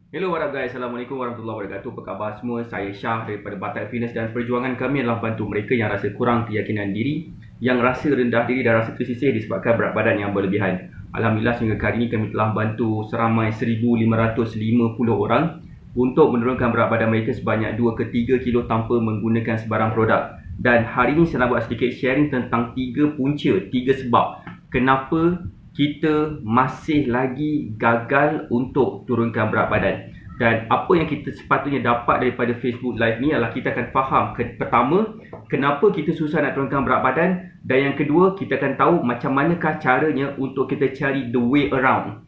Hello, what up guys? Assalamualaikum warahmatullahi wabarakatuh. Apa khabar semua? Saya Syah daripada Batak Fitness dan perjuangan kami adalah bantu mereka yang rasa kurang keyakinan diri, yang rasa rendah diri dan rasa tersisih disebabkan berat badan yang berlebihan. Alhamdulillah sehingga kali ini kami telah bantu seramai 1,550 orang untuk menurunkan berat badan mereka sebanyak 2 ke 3 kilo tanpa menggunakan sebarang produk. Dan hari ini saya nak buat sedikit sharing tentang 3 punca, 3 sebab kenapa kita masih lagi gagal untuk turunkan berat badan. Dan apa yang kita sepatutnya dapat daripada Facebook Live ni adalah kita akan faham pertama, kenapa kita susah nak turunkan berat badan, dan yang kedua, kita akan tahu macam manakah caranya untuk kita cari the way around.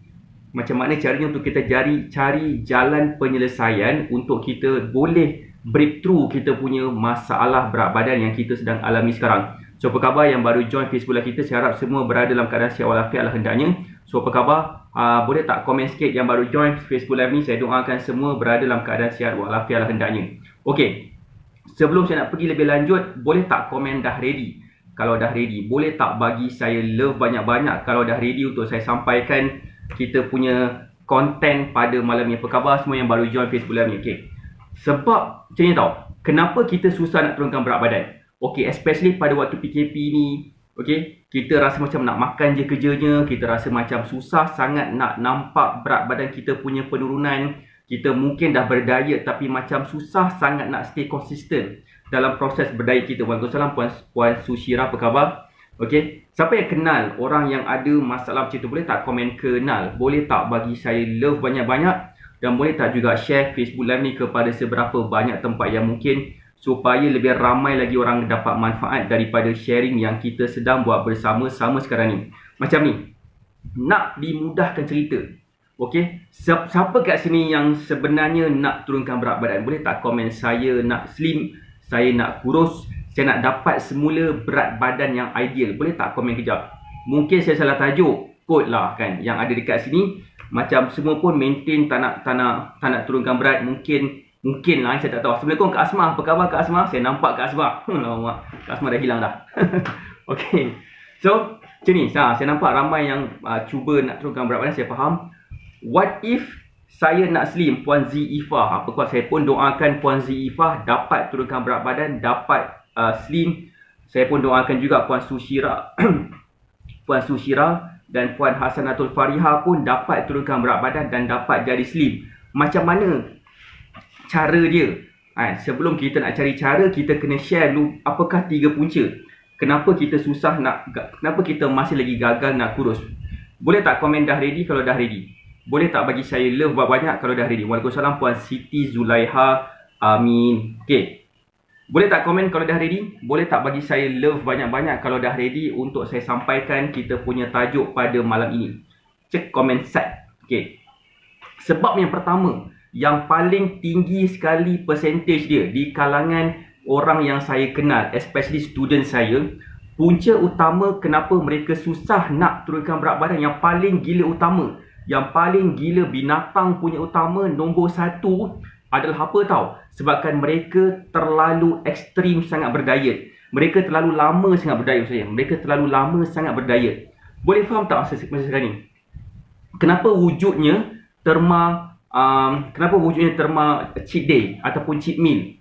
Macam mana caranya untuk kita cari jalan penyelesaian untuk kita boleh breakthrough kita punya masalah berat badan yang kita sedang alami sekarang. So apa khabar yang baru join Facebook Live kita? Saya harap semua berada dalam keadaan sihat walafiat lah hendaknya. So apa khabar? Boleh tak komen sikit yang baru join Facebook Live ni? Saya doakan semua berada dalam keadaan sihat walafiat lah hendaknya. Okey. Sebelum saya nak pergi lebih lanjut, boleh tak komen dah ready? Kalau dah ready, boleh tak bagi saya love banyak-banyak kalau dah ready untuk saya sampaikan kita punya konten pada malam ni. Apa khabar semua yang baru join Facebook Live ni? Okey. Sebab macam ni tau, kenapa kita susah nak turunkan berat badan? Okay, especially pada waktu PKP ni, okay, kita rasa macam nak makan je kerjanya, kita rasa macam susah sangat nak nampak berat badan kita punya penurunan. Kita mungkin dah berdiet tapi macam susah sangat nak stay konsisten dalam proses berdiet kita. Waalaikumsalam Puan Sushira, apa khabar? Okay, siapa yang kenal orang yang ada masalah macam tu? Boleh tak komen kenal? Boleh tak bagi saya love banyak-banyak? Dan boleh tak juga share Facebook Live ni kepada seberapa banyak tempat yang mungkin, supaya lebih ramai lagi orang dapat manfaat daripada sharing yang kita sedang buat bersama-sama sekarang ni. Macam ni, nak dimudahkan cerita. Okey, siapa kat sini yang sebenarnya nak turunkan berat badan? Boleh tak komen saya nak slim, saya nak kurus, saya nak dapat semula berat badan yang ideal. Boleh tak komen kejap? Mungkin saya salah tajuk kot lah kan yang ada dekat sini. Macam semua pun maintain tak nak turunkan berat. Mungkin lah, saya tak tahu. Assalamualaikum Kak Asmah. Apa khabar Kak Asmah? Saya nampak Kak Asmah. Lama Kak Asmah dah hilang dah. Okay. So, macam ni. Saya nampak ramai yang cuba nak turunkan berat badan. Saya faham. What if saya nak slim? Puan Zifah. Apa kuat saya pun doakan Puan Zifah dapat turunkan berat badan, dapat slim. Saya pun doakan juga Puan Sushira. Puan Sushira dan Puan Hasanatul Fariha pun dapat turunkan berat badan dan dapat jadi slim. Macam mana cara dia? Sebelum kita nak cari cara, kita kena share dulu apakah 3 punca. Kenapa kita susah kenapa kita masih lagi gagal nak kurus? Boleh tak komen dah ready kalau dah ready? Boleh tak bagi saya love banyak kalau dah ready? Waalaikumsalam Puan Siti Zulaiha. Amin. Okay. Boleh tak komen kalau dah ready? Boleh tak bagi saya love banyak-banyak kalau dah ready untuk saya sampaikan kita punya tajuk pada malam ini? Cek komen set. Okay. Sebab yang pertama, yang paling tinggi sekali percentage dia di kalangan orang yang saya kenal, especially student saya, punca utama kenapa mereka susah nak turunkan berat badan, yang paling gila utama, yang paling gila binatang punya utama, nombor 1 adalah apa tahu? Sebabkan mereka terlalu ekstrim sangat berdiet. Mereka terlalu lama sangat berdiet saya. Mereka terlalu lama sangat berdiet. Boleh faham tak masa sekarang ni? Kenapa wujudnya terma cheat day ataupun cheat meal?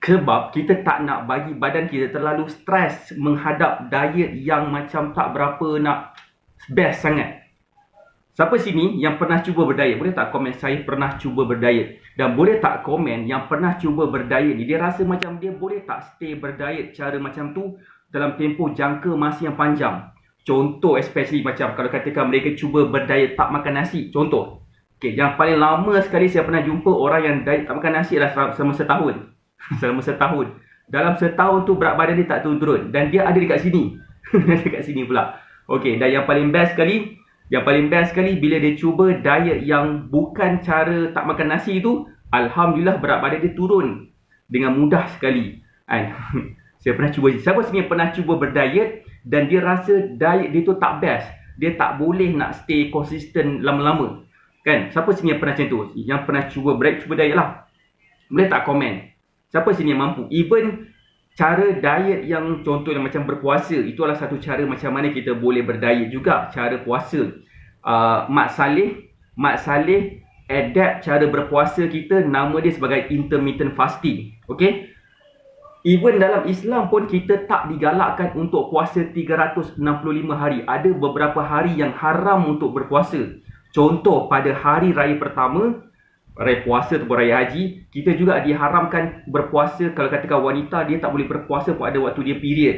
Sebab kita tak nak bagi badan kita terlalu stres menghadap diet yang macam tak berapa nak best sangat. Siapa sini yang pernah cuba berdiet? Boleh tak komen saya pernah cuba berdiet? Dan boleh tak komen yang pernah cuba berdiet ni, dia rasa macam dia boleh tak stay berdiet cara macam tu dalam tempoh jangka masa yang panjang? Contoh especially macam kalau katakan mereka cuba berdiet tak makan nasi. Contoh. Okay, yang paling lama sekali saya pernah jumpa orang yang diet tak makan nasi adalah selama setahun. Selama setahun. Dalam setahun tu berat badan dia tak turun. Dan dia ada dekat sini. Dekat sini pula. Okay, dan yang paling best sekali bila dia cuba diet yang bukan cara tak makan nasi tu, alhamdulillah berat badan dia turun dengan mudah sekali. Saya pernah cuba. Siapa sini yang pernah cuba berdiet dan dia rasa diet dia tu tak best? Dia tak boleh nak stay konsisten lama-lama. Kan? Siapa sini yang pernah macam tu? Yang pernah cuba diet lah. Boleh tak komen? Siapa sini yang mampu? Even cara diet yang contoh yang macam berpuasa, itu adalah satu cara macam mana kita boleh berdiet juga. Cara puasa. Mak Saleh adapt cara berpuasa kita, nama dia sebagai intermittent fasting. Okay? Even dalam Islam pun kita tak digalakkan untuk puasa 365 hari. Ada beberapa hari yang haram untuk berpuasa. Contoh, pada hari raya pertama, raya puasa ataupun raya haji, kita juga diharamkan berpuasa. Kalau katakan wanita, dia tak boleh berpuasa pada waktu dia period.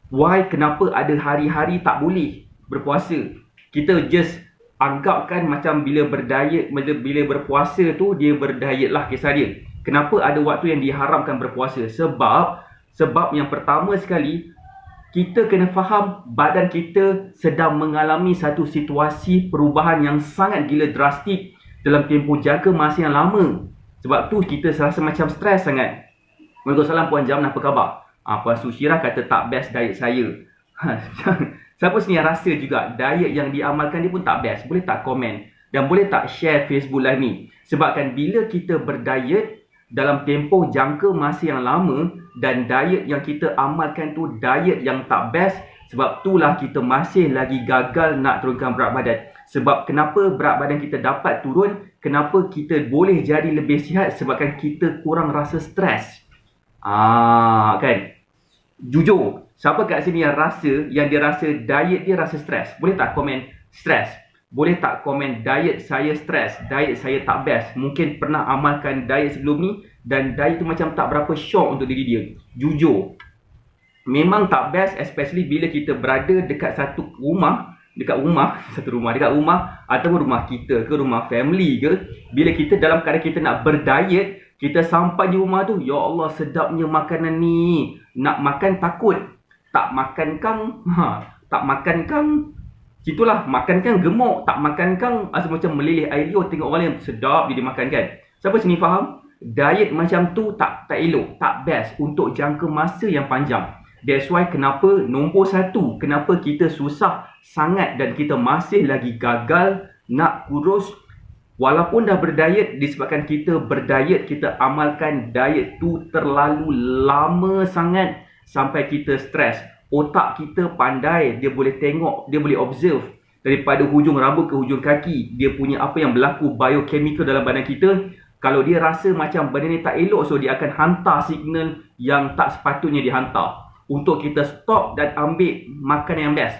Why? Kenapa ada hari-hari tak boleh berpuasa? Kita just anggapkan macam bila berpuasa tu, dia berdiet lah kisah dia. Kenapa ada waktu yang diharamkan berpuasa? Sebab yang pertama sekali, kita kena faham badan kita sedang mengalami satu situasi perubahan yang sangat gila drastik dalam tempoh jangka masa yang lama. Sebab tu kita rasa macam stres sangat. Waalaikumsalam Puan Jamnah, apa khabar? Puan Sushira kata tak best diet saya. Siapa sini yang rasa juga diet yang diamalkan dia pun tak best? Boleh tak komen? Dan boleh tak share Facebook live ni? Sebabkan bila kita berdiet dalam tempoh jangka masa yang lama dan diet yang kita amalkan tu diet yang tak best, sebab itulah kita masih lagi gagal nak turunkan berat badan. Sebab kenapa berat badan kita dapat turun, kenapa kita boleh jadi lebih sihat, sebabkan kita kurang rasa stres. Kan? Jujur, siapa kat sini yang dia rasa diet dia rasa stres? Boleh tak komen stres? Boleh tak komen diet saya stres, diet saya tak best? Mungkin pernah amalkan diet sebelum ni dan diet tu macam tak berapa syok untuk diri dia. Jujur, memang tak best, especially bila kita berada dekat rumah ataupun rumah kita ke rumah family ke. Bila kita dalam keadaan kita nak berdiet, kita sampai di rumah tu, ya Allah sedapnya makanan ni, nak makan takut. Tak makan kang itulah, makan kan gemuk, tak makan kan asal macam meleleh air liur, tengok orang lain sedap dia makan kan. Siapa sini faham? Diet macam tu tak elok, tak best untuk jangka masa yang panjang. That's why kenapa nombor satu, kenapa kita susah sangat dan kita masih lagi gagal nak kurus walaupun dah berdiet, disebabkan kita berdiet, kita amalkan diet tu terlalu lama sangat sampai kita stres. Otak kita pandai, dia boleh tengok, dia boleh observe daripada hujung rambut ke hujung kaki, dia punya apa yang berlaku biochemical dalam badan kita. Kalau dia rasa macam benda ni tak elok, so dia akan hantar signal yang tak sepatutnya dihantar untuk kita stop dan ambil makanan yang best.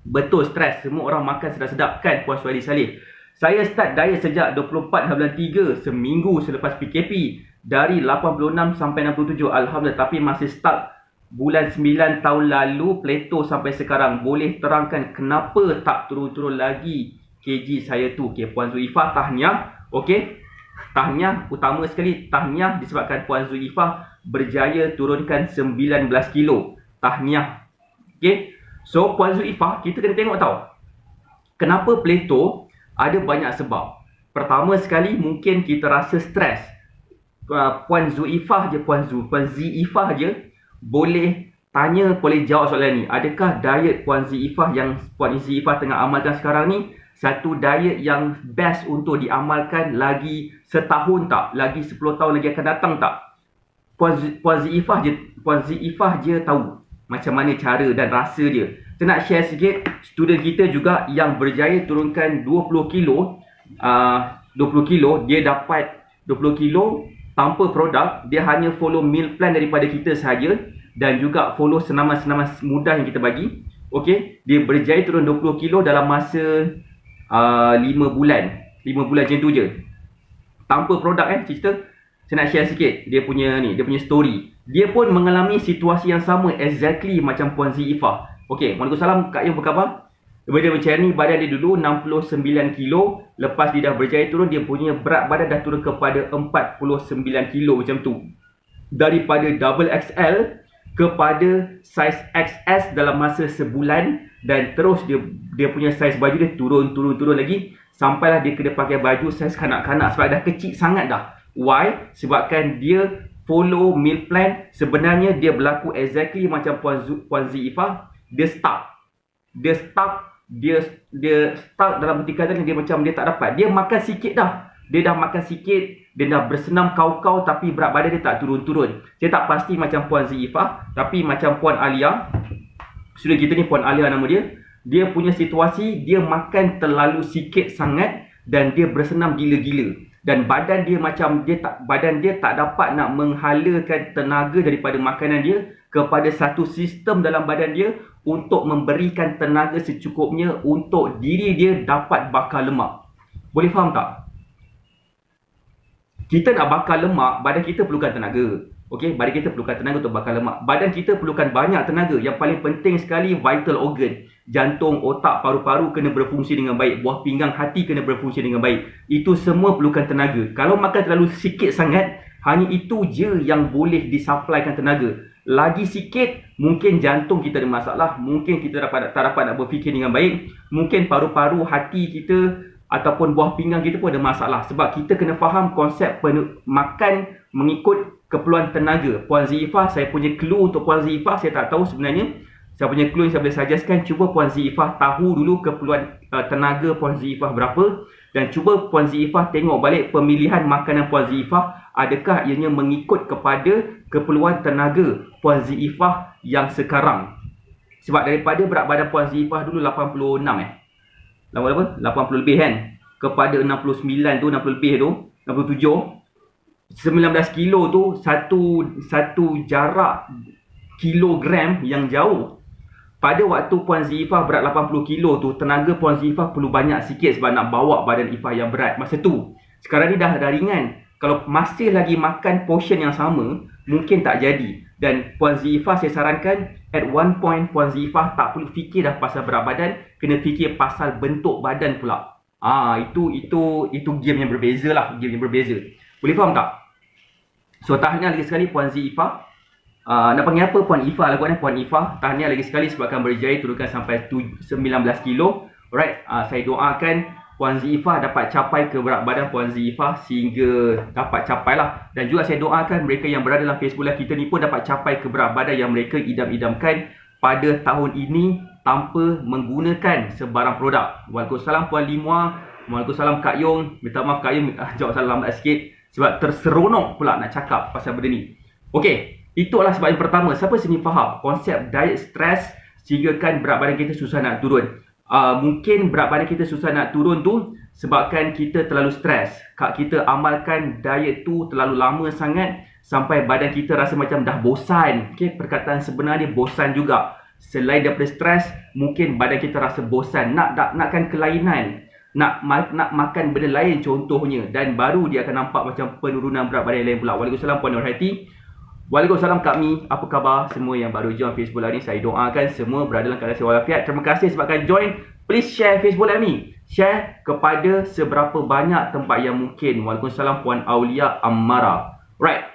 Betul, stres, semua orang makan sedap-sedap kan Puan Suhaili Saleh? Saya start diet sejak 24 bulan 3, seminggu selepas PKP, dari 86 sampai 67, Alhamdulillah. Tapi masih stuck bulan 9 tahun lalu, plateau sampai sekarang. Boleh terangkan kenapa tak turun-turun lagi kg saya tu? Okay, Puan Zulifah, tahniah. Okay, tahniah, utama sekali tahniah disebabkan Puan Zulifah berjaya turunkan 19 kilo. Tahniah. Okay, so Puan Zulifah, kita kena tengok tau, kenapa plateau? Ada banyak sebab. Pertama sekali, mungkin kita rasa stres. Puan Zulifah je, Puan Zulifah je boleh tanya, boleh jawab soalan ni. Adakah diet Puan Zulifah yang Puan Zulifah tengah amalkan sekarang ni satu diet yang best untuk diamalkan lagi setahun tak? Lagi 10 tahun lagi akan datang tak? Puan Zulifah je tahu macam mana cara dan rasa dia. Saya nak share sikit, student kita juga yang berjaya turunkan 20 kilo, dia dapat 20 kilo tanpa produk. Dia hanya follow meal plan daripada kita sahaja dan juga follow senaman-senaman mudah yang kita bagi. Okey, dia berjaya turun 20 kilo dalam masa 5 bulan. 5 bulan macam tu je. Tanpa produk cerita. Saya nak share sikit dia punya story. Dia pun mengalami situasi yang sama exactly macam Puan Zulifah. Okey, Waalaikumsalam Kak Yung, apa khabar? Dia macam ni, badan dia dulu 69 kilo. Lepas dia dah berjaya turun, dia punya berat badan dah turun kepada 49 kilo macam tu. Daripada double XL kepada size XS dalam masa sebulan. Dan terus dia punya size baju dia turun lagi. Sampailah dia kena pakai baju size kanak-kanak sebab dah kecil sangat dah. Why? Sebabkan dia follow meal plan. Sebenarnya dia berlaku exactly macam Puan Zulifah. Dia stuck dalam berarti kata dia macam dia tak dapat. Dia makan sikit dah. Dia dah makan sikit, dia dah bersenam kau-kau tapi berat badan dia tak turun-turun. Saya tak pasti macam Puan Zulifah, tapi macam Puan Alia. Student kita ni Puan Alia nama dia. Dia punya situasi, dia makan terlalu sikit sangat dan dia bersenam gila-gila. Dan badan dia tak dapat nak menghalakan tenaga daripada makanan dia kepada satu sistem dalam badan dia untuk memberikan tenaga secukupnya untuk diri dia dapat bakar lemak. Boleh faham tak? Kita nak bakar lemak, badan kita perlukan tenaga. Okey, badan kita perlukan tenaga untuk bakar lemak. Badan kita perlukan banyak tenaga. Yang paling penting sekali vital organ. Jantung, otak, paru-paru kena berfungsi dengan baik. Buah pinggang, hati kena berfungsi dengan baik. Itu semua perlukan tenaga. Kalau makan terlalu sikit sangat, hanya itu je yang boleh disupplykan tenaga. Lagi sikit, mungkin jantung kita ada masalah. Mungkin kita tak dapat nak berfikir dengan baik. Mungkin paru-paru, hati kita ataupun buah pinggang kita pun ada masalah. Sebab kita kena faham konsep makan mengikut keperluan tenaga. Puan Zifah, saya punya clue untuk Puan Zifah, saya tak tahu sebenarnya. Saya punya clue yang saya boleh suggestkan, cuba Puan Zifah tahu dulu keperluan tenaga Puan Zifah berapa. Dan cuba Puan Zifah tengok balik pemilihan makanan Puan Zifah, adakah ianya mengikut kepada keperluan tenaga Puan Zifah yang sekarang. Sebab daripada berat badan Puan Zifah dulu 86 80 lebih kan, kepada 69 tu, 60 lebih tu, 67, 19 kilo tu satu jarak kilogram yang jauh. Pada waktu Puan Zifah berat 80 kilo tu, tenaga Puan Zifah perlu banyak sikit sebab nak bawa badan Ifah yang berat masa tu. Sekarang ni dah ringan. Kalau masih lagi makan portion yang sama, mungkin tak jadi. Dan Puan Zifah saya sarankan, at one point Puan Zifah tak perlu fikir dah pasal berat badan, kena fikir pasal bentuk badan pula. Itu game yang berbeza lah, game yang berbeza. Boleh faham tak? So tahniah lagi sekali Puan Zifah. Nak panggil apa Puan Ifah lah korang, Puan Ifah. Tahniah lagi sekali sebabkan berjaya turunkan sampai 19 kilo. Alright, saya doakan Puan Zifah dapat capai ke berat badan Puan Zifah sehingga dapat capai lah. Dan juga saya doakan mereka yang berada dalam Facebook Live kita ni pun dapat capai ke berat badan yang mereka idam-idamkan pada tahun ini tanpa menggunakan sebarang produk. Waalaikumsalam Puan Limua. Waalaikumsalam Kak Yong. Minta maaf Kak Yong, jawab salam lambat sikit sebab terseronok pula nak cakap pasal benda ni. Okey, itulah sebab yang pertama. Siapa sini faham konsep diet stress sehingga kan berat badan kita susah nak turun. Mungkin berat badan kita susah nak turun tu sebabkan kita terlalu stres. Kita amalkan diet tu terlalu lama sangat sampai badan kita rasa macam dah bosan. Okay, perkataan sebenarnya bosan juga. Selain daripada stres, mungkin badan kita rasa bosan, nakkan kelainan, nak makan benda lain contohnya, dan baru dia akan nampak macam penurunan berat badan lain pula. Waalaikumsalam Puan Nurhati. Waalaikumsalam Kak Mi, apa khabar semua yang baru join Facebook Live ni? Saya doakan semua berada dalam keadaan sihat walafiat. Terima kasih sebabkan join. Please share Facebook Live ni. Share kepada seberapa banyak tempat yang mungkin. Waalaikumsalam Puan Aulia Ammara. Right.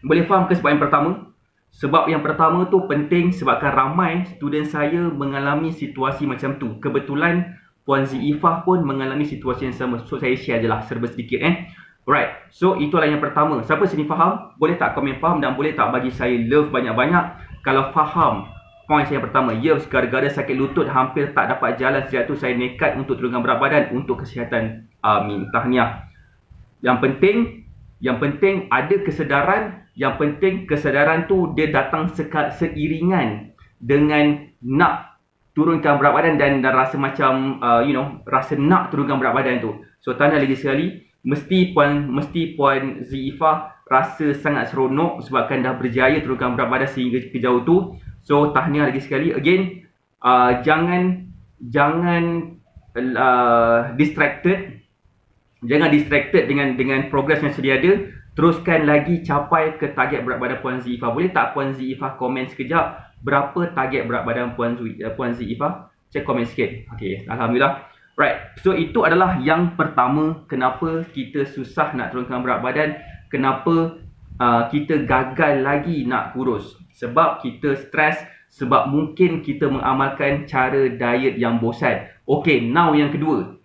Boleh faham ke sebab yang pertama? Sebab yang pertama tu penting sebabkan ramai student saya mengalami situasi macam tu. Kebetulan Puan Zifah pun mengalami situasi yang sama. So saya share je lah serba sedikit Alright, so itulah yang pertama. Siapa sini faham? Boleh tak komen faham dan boleh tak bagi saya love banyak-banyak kalau faham poin saya yang pertama. Yes, gara-gara sakit lutut hampir tak dapat jalan sejak tu saya nekat untuk turunkan berat badan untuk kesihatan. Amin. Tahniah. Yang penting ada kesedaran. Yang penting kesedaran tu dia datang seiringan dengan nak turunkan berat badan dan rasa macam rasa nak turunkan berat badan tu. So tahniah lagi sekali. Mesti Puan Zifah rasa sangat seronok sebabkan dah berjaya turunkan berat badan sehingga kejauh tu. So tahniah lagi sekali. Again, jangan distracted. Jangan distracted dengan progres yang sedia ada. Teruskan lagi capai ke target berat badan Puan Zifah. Boleh tak Puan Zifah komen sekejap berapa target berat badan Puan Zifah? Cek komen sikit. Okey, alhamdulillah. Right, so itu adalah yang pertama kenapa kita susah nak turunkan berat badan, kenapa kita gagal lagi nak kurus. Sebab kita stres, sebab mungkin kita mengamalkan cara diet yang bosan. Okay, now yang kedua.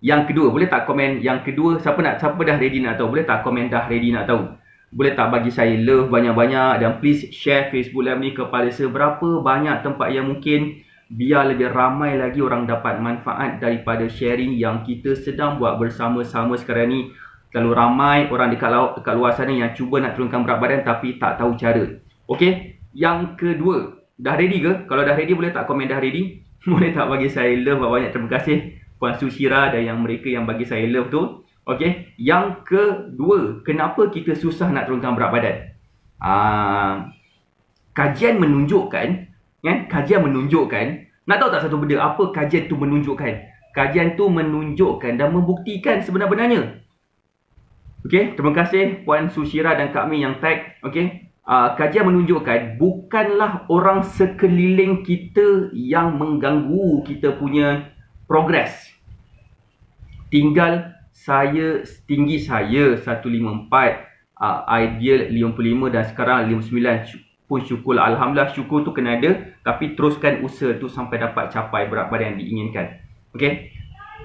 Yang kedua, boleh tak komen yang kedua? Siapa dah ready nak tahu? Boleh tak komen dah ready nak tahu? Boleh tak bagi saya love banyak-banyak dan please share Facebook Live ni kepada seberapa banyak tempat yang mungkin, biar lebih ramai lagi orang dapat manfaat daripada sharing yang kita sedang buat bersama-sama sekarang ni. Terlalu ramai orang dekat luar sana yang cuba nak turunkan berat badan tapi tak tahu cara. Okey, yang kedua, dah ready ke? Kalau dah ready boleh tak komen dah ready? Boleh tak bagi saya love banyak? Terima kasih. Puan Sushira dan yang mereka yang bagi saya love tu. Okey, yang kedua, kenapa kita susah nak turunkan berat badan? Kajian menunjukkan, kan? Kajian menunjukkan, nak tahu tak satu benda apa kajian tu menunjukkan? Kajian tu menunjukkan dan membuktikan sebenar-benarnya. Okey, terima kasih Puan Sushira dan Kak Mi yang tag. Okey, kajian menunjukkan bukanlah orang sekeliling kita yang mengganggu kita punya progres. Tinggal tinggi saya 154, ideal 55 dan sekarang 59 pun syukur. Alhamdulillah, syukur tu kena ada, tapi teruskan usaha tu sampai dapat capai berat badan yang diinginkan. Okey.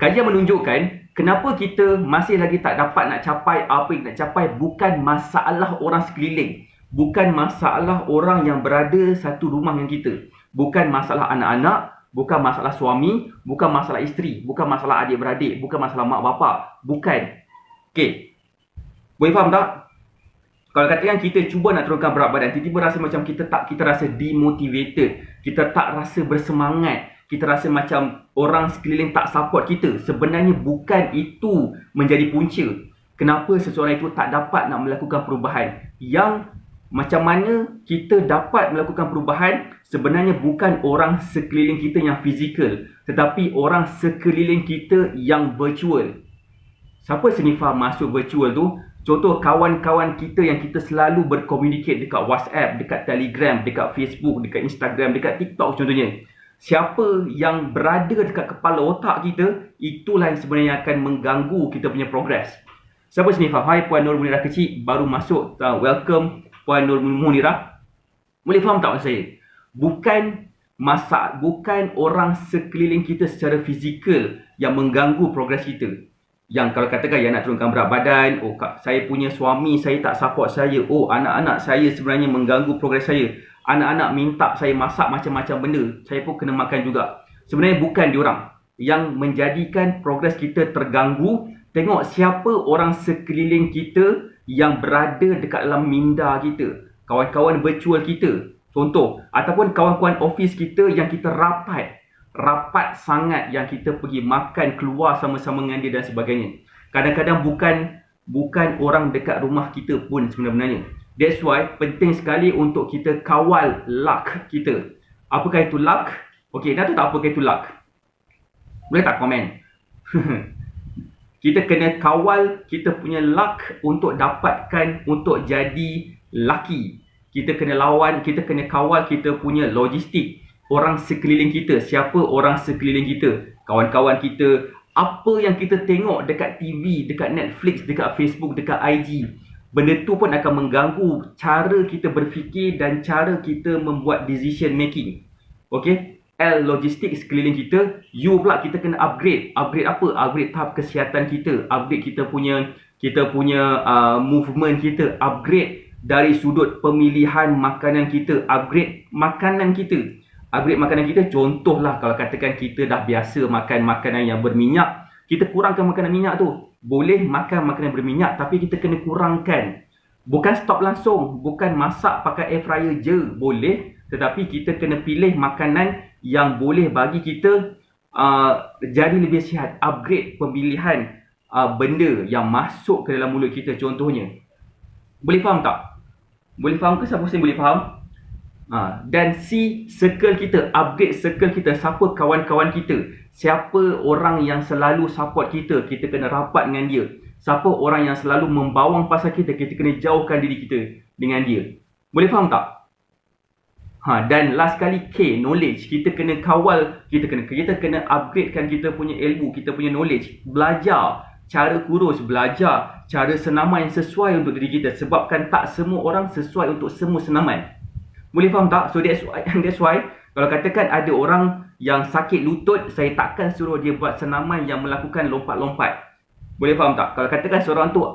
Kajian menunjukkan kenapa kita masih lagi tak dapat nak capai apa yang nak capai, bukan masalah orang sekeliling, bukan masalah orang yang berada satu rumah dengan kita, bukan masalah anak-anak, bukan masalah suami, bukan masalah isteri, bukan masalah adik-beradik, bukan masalah mak bapak, bukan. Okey. Boleh faham tak? Kalau katakan kita cuba nak turunkan berat badan, tiba-tiba rasa macam kita rasa demotivated, kita tak rasa bersemangat, kita rasa macam orang sekeliling tak support kita. Sebenarnya bukan itu menjadi punca kenapa seseorang itu tak dapat nak melakukan perubahan. Yang macam mana kita dapat melakukan perubahan sebenarnya bukan orang sekeliling kita yang fizikal, tetapi orang sekeliling kita yang virtual. Siapa sini faham masuk virtual tu? Contoh kawan-kawan kita yang kita selalu berkomunikasi dekat WhatsApp, dekat Telegram, dekat Facebook, dekat Instagram, dekat TikTok contohnya. Siapa yang berada dekat kepala otak kita, itulah yang sebenarnya akan mengganggu kita punya progres. Siapa sini faham? Hai Puan Nur Munirah kecil, baru masuk. Welcome Puan Nur Munirah. Boleh faham tak maksud saya? Bukan orang sekeliling kita secara fizikal yang mengganggu progres kita. Yang kalau katakan yang nak turunkan berat badan, saya punya suami saya tak support saya, anak-anak saya sebenarnya mengganggu progres saya, anak-anak minta saya masak macam-macam benda, saya pun kena makan juga. Sebenarnya bukan diorang yang menjadikan progres kita terganggu. Tengok siapa orang sekeliling kita yang berada dekat dalam minda kita, kawan-kawan virtual kita contoh, ataupun kawan-kawan office kita yang kita rapat sangat, yang kita pergi makan keluar sama-sama dengan dia dan sebagainya. Kadang-kadang bukan orang dekat rumah kita pun sebenarnya. That's why penting sekali untuk kita kawal luck kita. Apakah itu luck? Okey, dah tahu tak apakah itu luck? Boleh tak komen? Kita kena kawal kita punya luck untuk dapatkan, untuk jadi lucky. Kita kena kawal kita punya logistik. Orang sekeliling kita, siapa orang sekeliling kita? Kawan-kawan kita, apa yang kita tengok dekat TV, dekat Netflix, dekat Facebook, dekat IG. Benda tu pun akan mengganggu cara kita berfikir dan cara kita membuat decision making. Okey? Logistik sekeliling kita, you pula kita kena upgrade. Upgrade apa? Upgrade tahap kesihatan kita, upgrade kita punya movement kita, upgrade dari sudut pemilihan makanan kita, upgrade makanan kita. Upgrade makanan kita, contohlah kalau katakan kita dah biasa makan makanan yang berminyak, kita kurangkan makanan minyak tu. Boleh makan makanan berminyak, tapi kita kena kurangkan. Bukan stop langsung, bukan masak pakai air fryer je, boleh. Tetapi kita kena pilih makanan yang boleh bagi kita jadi lebih sihat. Upgrade pemilihan benda yang masuk ke dalam mulut kita contohnya. Boleh faham tak? Boleh faham ke? Siapa boleh faham? Dan circle kita, upgrade circle kita. Siapa kawan-kawan kita, siapa orang yang selalu support kita, kita kena rapat dengan dia. Siapa orang yang selalu membawang pasal kita, kita kena jauhkan diri kita dengan dia. Boleh faham tak? Dan last kali knowledge. Kita kena kawal, kita kena upgradekan kita punya ilmu, kita punya knowledge. Belajar cara kurus, belajar cara senaman yang sesuai untuk diri kita. Sebabkan tak semua orang sesuai untuk semua senaman. Boleh faham tak? So that's why kalau katakan ada orang yang sakit lutut, saya takkan suruh dia buat senaman yang melakukan lompat-lompat. Boleh faham tak? Kalau katakan seorang tu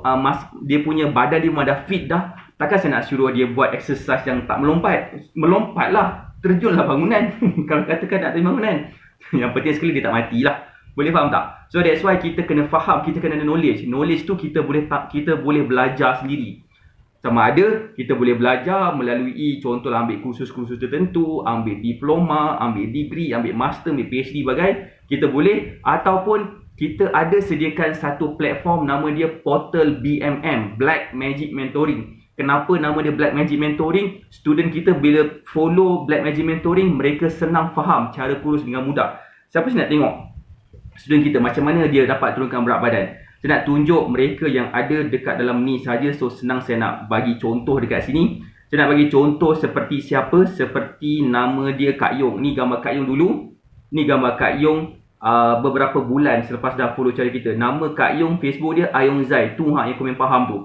dia punya badan dia memang dah fit dah, takkan saya nak suruh dia buat exercise yang tak melompat. Melompatlah, terjunlah bangunan. Kalau katakan nak terjun bangunan, yang penting sekali dia tak matilah. Boleh faham tak? So that's why kita kena faham, kita kena ada knowledge. Knowledge tu kita boleh belajar sendiri. Sama ada kita boleh belajar melalui contohlah ambil kursus-kursus tertentu, ambil diploma, ambil degree, ambil master, ambil PhD bagai. kita boleh, ataupun kita ada sediakan satu platform nama dia Portal BMM, Black Magic Mentoring. Kenapa nama dia Black Magic Mentoring? Student kita bila follow Black Magic Mentoring, mereka senang faham cara kurus dengan mudah. Siapa nak tengok student kita macam mana dia dapat turunkan berat badan? Saya nak tunjuk mereka yang ada dekat dalam ni saja. So senang saya nak bagi contoh dekat sini. Saya nak bagi contoh seperti siapa? Seperti nama dia Kak Yong. Ni gambar Kak Yong dulu. Ni gambar Kak Yong beberapa bulan selepas dah follow cara kita. Nama Kak Yong, Facebook dia Ayong Zai. Tu yang komen faham tu.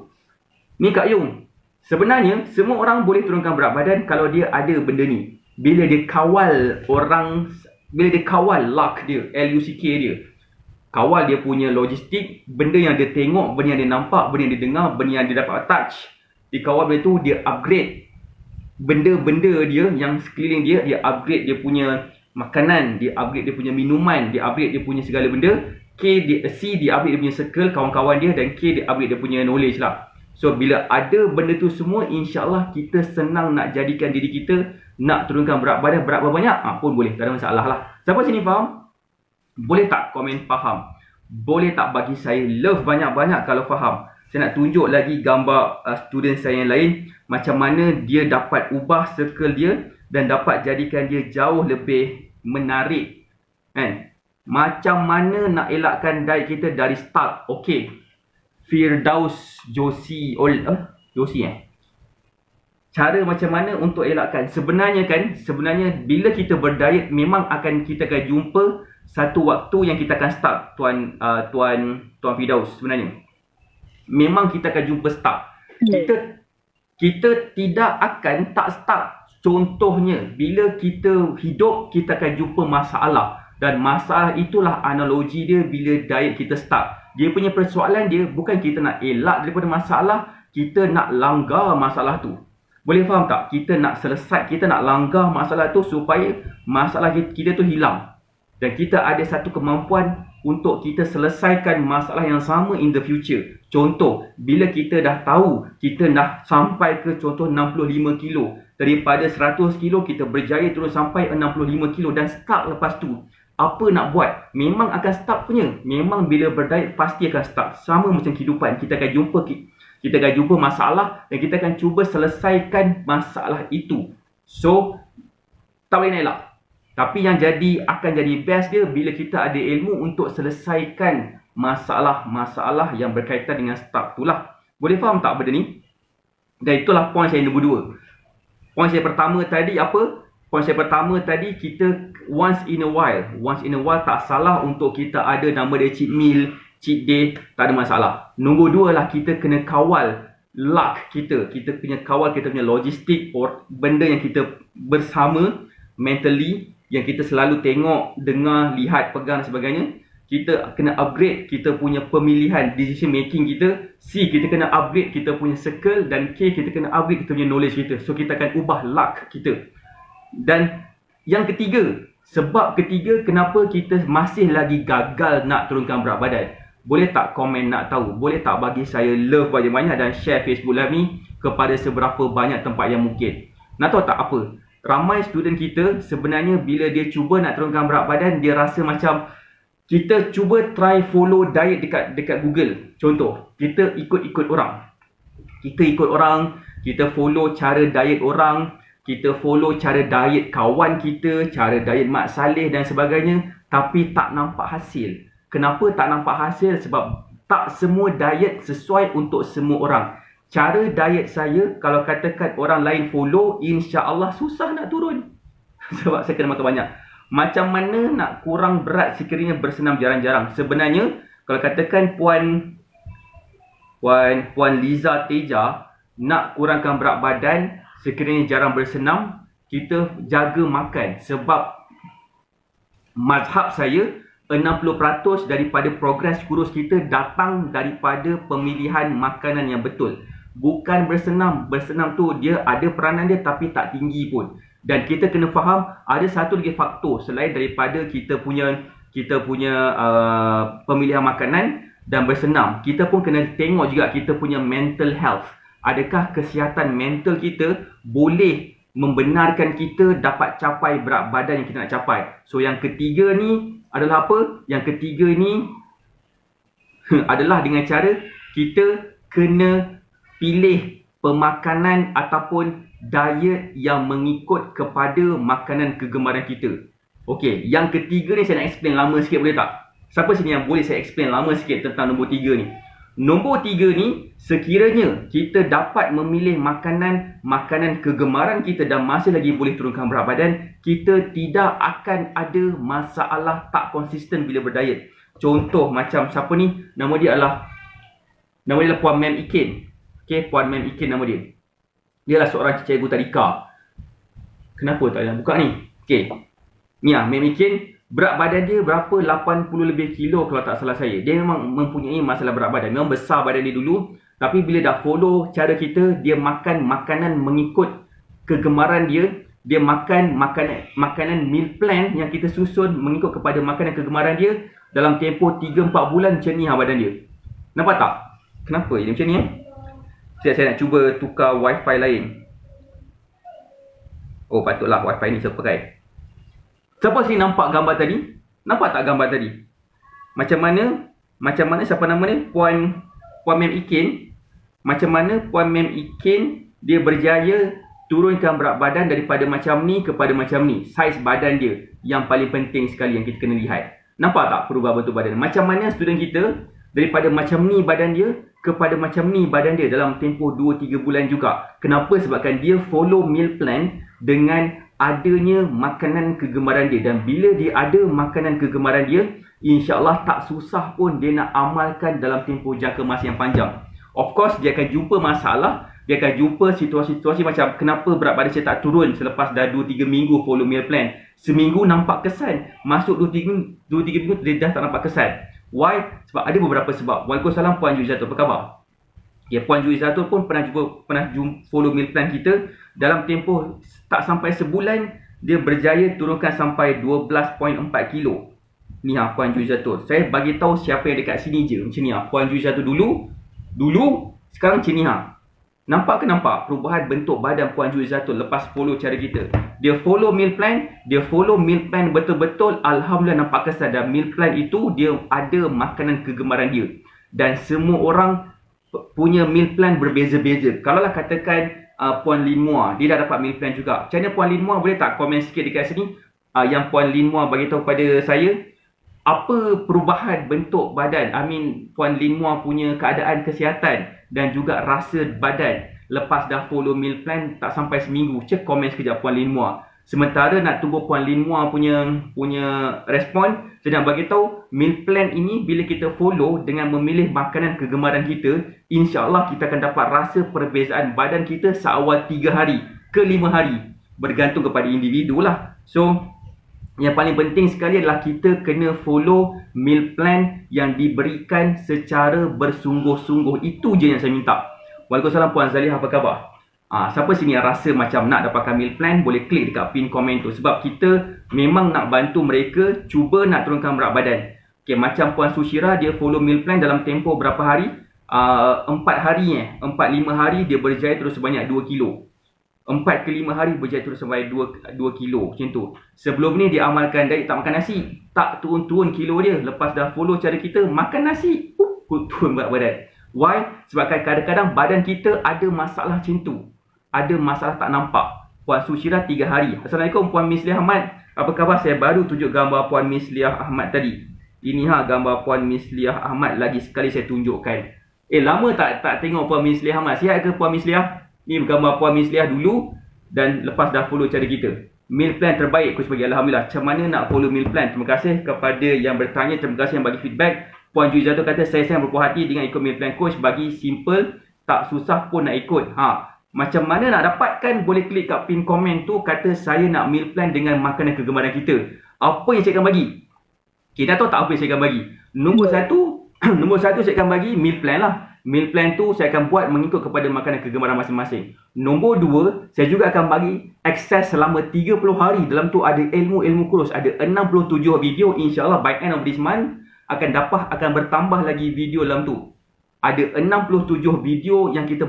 Ni Kak Yong. Sebenarnya semua orang boleh turunkan berat badan kalau dia ada benda ni. Bila dia kawal orang, bila dia kawal luck dia, LUCK dia. Kawal dia punya logistik, benda yang dia tengok, benda yang dia nampak, benda yang dia dengar, benda yang dia dapat touch. Dikawal benda tu, dia upgrade benda-benda dia yang sekeliling dia, dia upgrade dia punya makanan, dia upgrade dia punya minuman, dia upgrade dia punya segala benda. C dia upgrade dia punya circle, kawan-kawan dia, dan K dia upgrade dia punya knowledge lah. So bila ada benda tu semua, insyaAllah kita senang nak jadikan diri kita nak turunkan berat badan berapa banyak pun boleh, tak ada masalah lah. Siapa sini faham? Boleh tak komen faham? Boleh tak bagi saya love banyak-banyak kalau faham? Saya nak tunjuk lagi gambar student saya yang lain, macam mana dia dapat ubah circle dia dan dapat jadikan dia jauh lebih menarik, kan? Macam mana nak elakkan diet kita dari start? Okey, Firdaus Joshi, cara macam mana untuk elakkan? Sebenarnya bila kita berdiet, memang kita akan jumpa satu waktu yang kita akan start, Tuan Firdaus. Sebenarnya memang kita akan jumpa start. Kita tidak akan tak start. Contohnya, bila kita hidup, kita akan jumpa masalah. Dan masalah itulah analogi dia bila diet kita start. Dia punya persoalan dia bukan kita nak elak daripada masalah, kita nak langgar masalah tu. Boleh faham tak? Kita nak selesai, kita nak langgar masalah tu supaya masalah kita tu hilang. Dan kita ada satu kemampuan untuk kita selesaikan masalah yang sama in the future. Contoh, bila kita dah tahu kita dah sampai ke contoh 65 kilo. Daripada 100 kilo kita berjaya turun sampai 65 kilo dan stuck lepas tu. Apa nak buat? Memang akan stuck punya. Memang bila berdiet pasti akan stuck. Sama macam kehidupan. Kita akan jumpa masalah dan kita akan cuba selesaikan masalah itu. So, tak boleh nak elak. Tapi yang akan jadi best dia bila kita ada ilmu untuk selesaikan masalah-masalah yang berkaitan dengan stuck itulah. Boleh faham tak benda ni? Dan itulah point saya nombor 2. Point saya pertama tadi apa? Point saya pertama tadi, kita once in a while tak salah untuk kita ada nama dia cheat meal, cheat day, tak ada masalah. Nombor 2 lah, kita kena kawal luck kita. Kita punya kawal kita punya logistik, benda yang kita bersama mentally, yang kita selalu tengok, dengar, lihat, pegang dan sebagainya. Kita kena upgrade kita punya pemilihan, decision making kita. C, kita kena upgrade kita punya circle. Dan K, kita kena upgrade kita punya knowledge kita. So kita akan ubah luck kita. Dan yang ketiga, sebab ketiga kenapa kita masih lagi gagal nak turunkan berat badan. Boleh tak komen nak tahu? Boleh tak bagi saya love banyak-banyak dan share Facebook live ni kepada seberapa banyak tempat yang mungkin. Nak tahu tak apa? Ramai student kita sebenarnya bila dia cuba nak turunkan berat badan, dia rasa macam kita cuba try follow diet dekat Google. Contoh, kita ikut orang. Kita follow cara diet orang. Kita follow cara diet kawan kita, cara diet Mak Saleh dan sebagainya, tapi tak nampak hasil. Kenapa tak nampak hasil? Sebab tak semua diet sesuai untuk semua orang. Cara diet saya, kalau katakan orang lain follow, insya-Allah susah nak turun. Sebab saya kena makan banyak. Macam mana nak kurang berat sekiranya bersenam jarang-jarang? Sebenarnya, kalau katakan Puan Liza Teja nak kurangkan berat badan, sekiranya jarang bersenam, kita jaga makan. Sebab mazhab saya, 60% daripada progres kurus kita datang daripada pemilihan makanan yang betul. Bukan bersenam. Bersenam tu dia ada peranan dia tapi tak tinggi pun. Dan kita kena faham ada satu lagi faktor selain daripada kita punya pemilihan makanan dan bersenam. Kita pun kena tengok juga kita punya mental health. Adakah kesihatan mental kita boleh membenarkan kita dapat capai berat badan yang kita nak capai? So yang ketiga ni adalah apa? Yang ketiga ni adalah dengan cara kita kena pilih pemakanan ataupun diet yang mengikut kepada makanan kegemaran kita. Okey, yang ketiga ni saya nak explain lama sikit, boleh tak? Siapa sini yang boleh saya explain lama sikit tentang nombor 3 ni? Nombor 3 ni, sekiranya kita dapat memilih makanan kegemaran kita dan masih lagi boleh turunkan berat badan, kita tidak akan ada masalah tak konsisten bila berdiet. Contoh macam siapa ni? Nama dia adalah Puan Mem Ikin. Okey, Puan Mem Ikin nama dia. Dia adalah seorang cikgu tadika. Kenapa tak boleh buka ni? Okey. Ni Mem Ikin, berat badan dia berapa? 80 lebih kilo kalau tak salah saya. Dia memang mempunyai masalah berat badan. Memang besar badan dia dulu. Tapi bila dah follow cara kita, dia makan makanan mengikut kegemaran dia. Dia makan makanan meal plan yang kita susun mengikut kepada makanan kegemaran dia. Dalam tempoh 3-4 bulan macam ni badan dia. Nampak tak? Kenapa dia macam ni saya nak cuba tukar wifi lain. Oh, patutlah wifi ni saya pakai. Siapa sini nampak gambar tadi? Nampak tak gambar tadi? Macam mana siapa nama dia? Puan Mem Ikin. Macam mana Puan Mem Ikin dia berjaya turunkan berat badan daripada macam ni kepada macam ni. Saiz badan dia yang paling penting sekali yang kita kena lihat. Nampak tak perubahan bentuk badan? Macam mana student kita daripada macam ni badan dia kepada macam ni badan dia dalam tempoh 2-3 bulan juga. Kenapa? Sebabkan dia follow meal plan dengan adanya makanan kegemaran dia. Dan bila dia ada makanan kegemaran dia, insya-Allah tak susah pun dia nak amalkan dalam tempoh jangka masa yang panjang. Of course, dia akan jumpa masalah. Dia akan jumpa situasi-situasi macam kenapa berat badan saya tak turun selepas dah 2-3 minggu follow meal plan. Seminggu nampak kesan. Masuk 2-3 minggu dia dah tak nampak kesan. Why? Sebab ada beberapa sebab. Waalaikumsalam Puan Juizatul, apa khabar? Ya, Puan Juizatul pun pernah follow meal plan kita. Dalam tempoh tak sampai sebulan, dia berjaya turunkan sampai 12.4 kilo. Ni Puan Juizatul. Saya bagi tahu siapa yang dekat sini je. Macam ni Puan Juizatul dulu, sekarang macam ni Nampak ke nampak perubahan bentuk badan Puan Juizatul lepas follow cara kita? Dia follow meal plan betul-betul, alhamdulillah nampak kesan. Dan meal plan itu dia ada makanan kegemaran dia. Dan semua orang punya meal plan berbeza-beza. Kalaulah katakan Puan Lin Mua, dia dah dapat meal plan juga. Macam mana Puan Lin Mua? Boleh tak komen sikit dekat sini? Yang Puan Lin Mua bagi tahu pada saya, apa perubahan bentuk badan, Puan Lin Mua punya keadaan kesihatan dan juga rasa badan lepas dah follow meal plan tak sampai seminggu. Cek komen sekejap Puan Lin Mua. Sementara nak tunggu Puan Lin Mua punya respon, saya nak bagi tahu meal plan ini bila kita follow dengan memilih makanan kegemaran kita, insya-Allah kita akan dapat rasa perbezaan badan kita seawal 3 hari ke 5 hari. Bergantung kepada individu lah. So, yang paling penting sekali adalah kita kena follow meal plan yang diberikan secara bersungguh-sungguh. Itu je yang saya minta. Waalaikumsalam Puan Zaliha, apa khabar? Siapa sini yang rasa macam nak dapatkan meal plan, boleh klik dekat pin komen tu. Sebab kita memang nak bantu mereka cuba nak turunkan berat badan. Okay, macam Puan Sushira, dia follow meal plan dalam tempoh berapa hari? 4 hari 4-5 hari dia berjaya terus sebanyak 2 kilo. 4 ke 5 hari berjaya turun sampai 2 kilo macam tu. Sebelum ni dia amalkan diet tak makan nasi, tak turun-turun kilo dia. Lepas dah follow cara kita, makan nasi, turun berat badan. Why? Sebab kadang-kadang badan kita ada masalah macam tu. Ada masalah tak nampak. Puan Sushira 3 hari. Assalamualaikum Puan Miss Liah Ahmad. Apa khabar? Saya baru tunjuk gambar Puan Miss Liah Ahmad tadi. Ini gambar Puan Miss Liah Ahmad. Lagi sekali saya tunjukkan. Lama tak tengok Puan Miss Liah Ahmad. Sihat ke Puan Miss Liah? Ni gambar Puan Miss Liah dulu dan lepas dah follow cara kita. Meal plan terbaik coach bagi, alhamdulillah. Macam mana nak follow meal plan? Terima kasih kepada yang bertanya, terima kasih yang bagi feedback. Puan Juizatul kata saya sangat berpuas hati dengan ikut meal plan coach, bagi simple, tak susah pun nak ikut. Macam mana nak dapatkan? Boleh klik kat pin komen tu, kata saya nak meal plan dengan makanan kegemaran kita. Apa yang saya akan bagi? Kita tahu tak apa yang saya akan bagi? Nombor satu saya akan bagi meal plan lah. Meal plan tu saya akan buat mengikut kepada makanan kegemaran masing-masing. Nombor 2, saya juga akan bagi akses selama 30 hari. Dalam tu ada ilmu-ilmu kurus, ada 67 video. InsyaAllah by end of this month akan bertambah lagi video dalam tu. Ada 67 video yang kita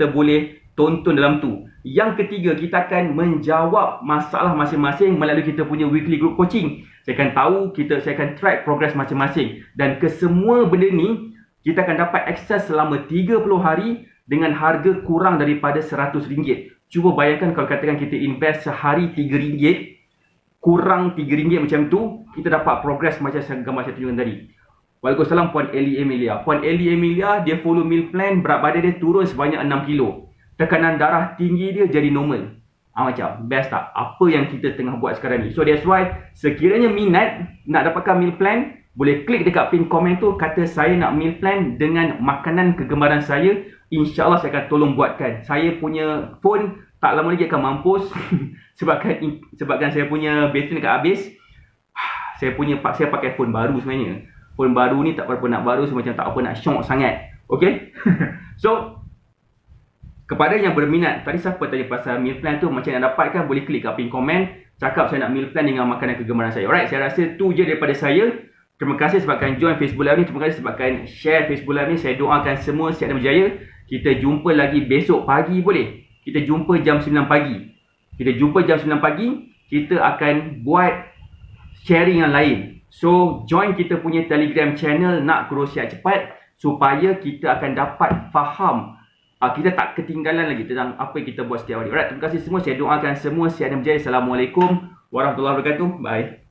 boleh tonton dalam tu. Yang ketiga, kita akan menjawab masalah masing-masing melalui kita punya weekly group coaching. Saya akan tahu, saya akan track progress masing-masing. Dan kesemua benda ni, kita akan dapat akses selama 30 hari dengan harga kurang daripada RM100. Cuba bayangkan kalau katakan kita invest sehari RM3, kurang RM3 macam tu, kita dapat progress macam gambar saya tunjukkan tadi. Waalaikumsalam Puan Eli Emilia. Puan Eli Emilia, dia follow meal plan, berat badan dia turun sebanyak 6 kilo. Tekanan darah tinggi dia jadi normal. Macam best tak? Apa yang kita tengah buat sekarang ni. So that's why, sekiranya minat nak dapatkan meal plan, boleh klik dekat pin komen tu, kata saya nak meal plan dengan makanan kegemaran saya. InsyaAllah saya akan tolong buatkan. Saya punya phone tak lama lagi akan mampus sebabkan saya punya bateri dekat habis. Saya pakai phone baru sebenarnya. Phone baru ni tak berapa nak baru, so macam tak apa nak syok sangat. Okay? So, kepada yang berminat, tadi siapa tanya pasal meal plan tu, macam nak dapatkan, boleh klik kat pin komen, cakap saya nak meal plan dengan makanan kegemaran saya. Alright, saya rasa tu je daripada saya. Terima kasih sebabkan join Facebook Live ni, terima kasih sebabkan share Facebook Live ni. Saya doakan semua sihat dan berjaya. Kita jumpa lagi besok pagi boleh? Kita jumpa jam 9 pagi. Kita akan buat sharing yang lain. So, join kita punya Telegram channel Nak Grow Sihat Cepat, supaya kita akan dapat faham, kita tak ketinggalan lagi tentang apa yang kita buat setiap hari. Alright, terima kasih semua. Saya doakan semua sihat dan berjaya. Assalamualaikum warahmatullahi wabarakatuh. Bye.